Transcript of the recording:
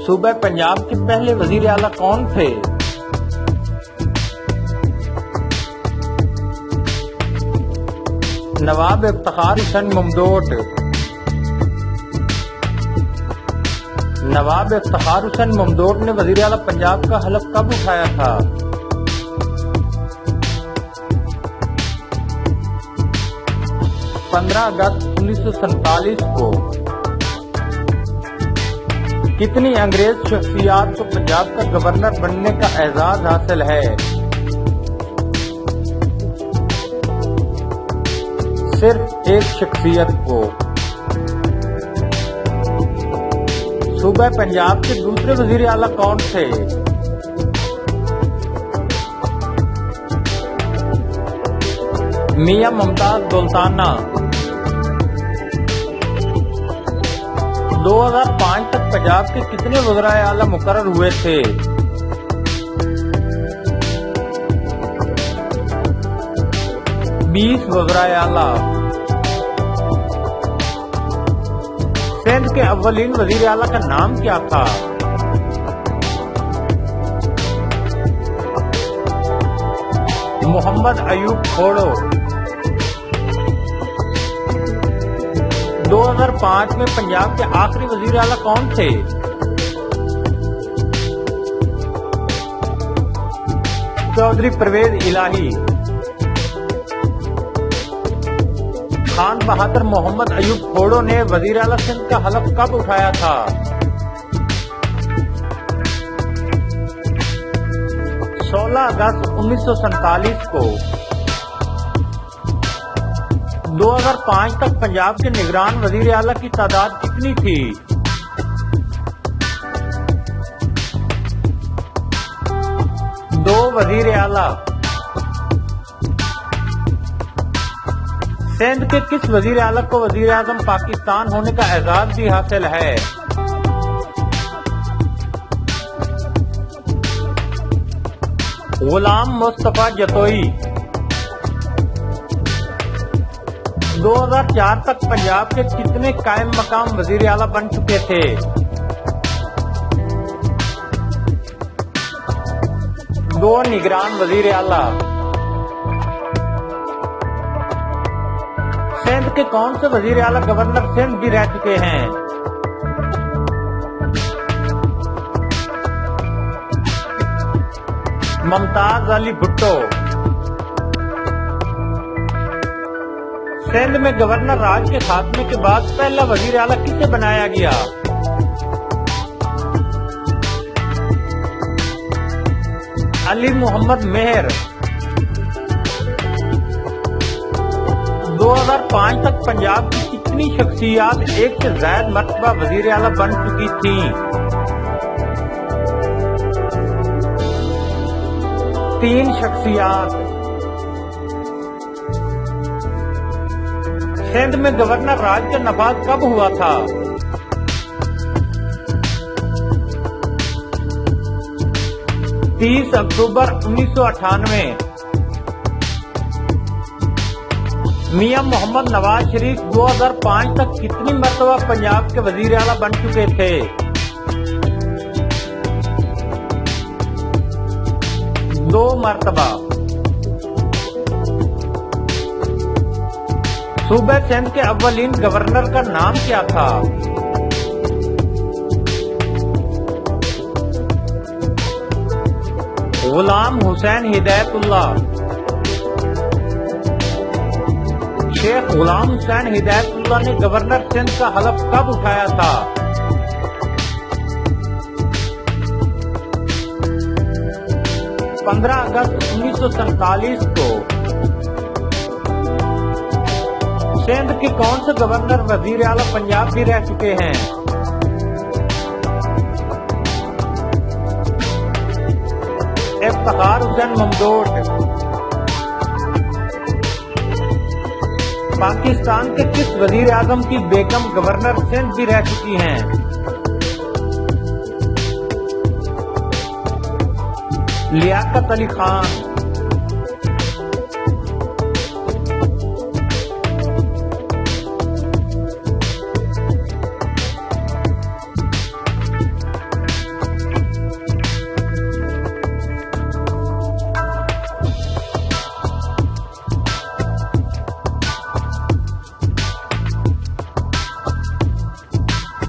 صوبہ پنجاب کے پہلے وزیر اعلیٰ کون تھے؟ نواب افتخار حسین ممدوٹ۔ نواب افتخار حسین ممدوٹ نے وزیر اعلیٰ پنجاب کا حلف کب اٹھایا تھا؟ 15 اگست 1947 کو۔ کتنی انگریز شخصیات کو پنجاب کا گورنر بننے کا اعزاز حاصل ہے؟ صرف ایک شخصیت کو۔ صوبہ پنجاب کے دوسرے وزیر اعلیٰ کون تھے؟ میاں ممتاز دولتانہ۔ 2005 تک پنجاب کے کتنے وزرائے اعلیٰ مقرر ہوئے تھے؟ 20 وزرائے اعلیٰ۔ سندھ کے اولین وزیر اعلیٰ کا نام کیا تھا؟ محمد ایوب کھوڑو۔ 2005 میں پنجاب کے آخری وزیر اعلیٰ کون تھے؟ چودھری پرویز الہی۔ خان بہادر محمد ایوب کھوڑو نے وزیر اعلیٰ سندھ کا حلف کب اٹھایا تھا؟ 16 اگست 1947 کو۔ 2005 تک پنجاب کے نگران وزیر اعلیٰ کی تعداد کتنی تھی؟ 2 وزیر اعلیٰ۔ سندھ کے کس وزیر اعلیٰ کو وزیر اعظم پاکستان ہونے کا اعزاز بھی حاصل ہے؟ غلام مصطفیٰ جتوئی۔ 2004 تک پنجاب کے کتنے قائم مقام وزیر اعلیٰ بن چکے تھے؟ 2 نگران وزیر اعلیٰ۔ سندھ کے کون سے وزیر اعلیٰ گورنر سندھ بھی رہ چکے ہیں؟ ممتاز علی بھٹو۔ سندھ میں گورنر راج کے خاتمے کے بعد پہلا وزیر اعلیٰ کسے بنایا گیا؟ علی محمد مہر۔ 2005 تک پنجاب کی کتنی شخصیات ایک سے زائد مرتبہ وزیر اعلیٰ بن چکی تھیں؟ 3 شخصیات۔ سندھ میں گورنر راج کا نفاذ کب ہوا تھا؟ 30 اکتوبر 1998۔ میاں محمد نواز شریف 2005 تک کتنی مرتبہ پنجاب کے وزیر اعلیٰ بن چکے تھے؟ 2 مرتبہ۔ صوبہ سندھ کے اولین گورنر کا نام کیا تھا؟ غلام حسین ہدایت اللہ۔ شیخ غلام حسین ہدایت اللہ نے گورنر سندھ کا حلف کب اٹھایا تھا؟ 15 اگست 1947 کو۔ سندھ کے کون سے گورنر وزیر اعلیٰ پنجاب بھی رہ چکے ہیں؟ افتخار حسین ممدوٹ۔ پاکستان کے کس وزیر اعظم کی بیگم گورنر سندھ بھی رہ چکی ہیں؟ لیاقت علی خان۔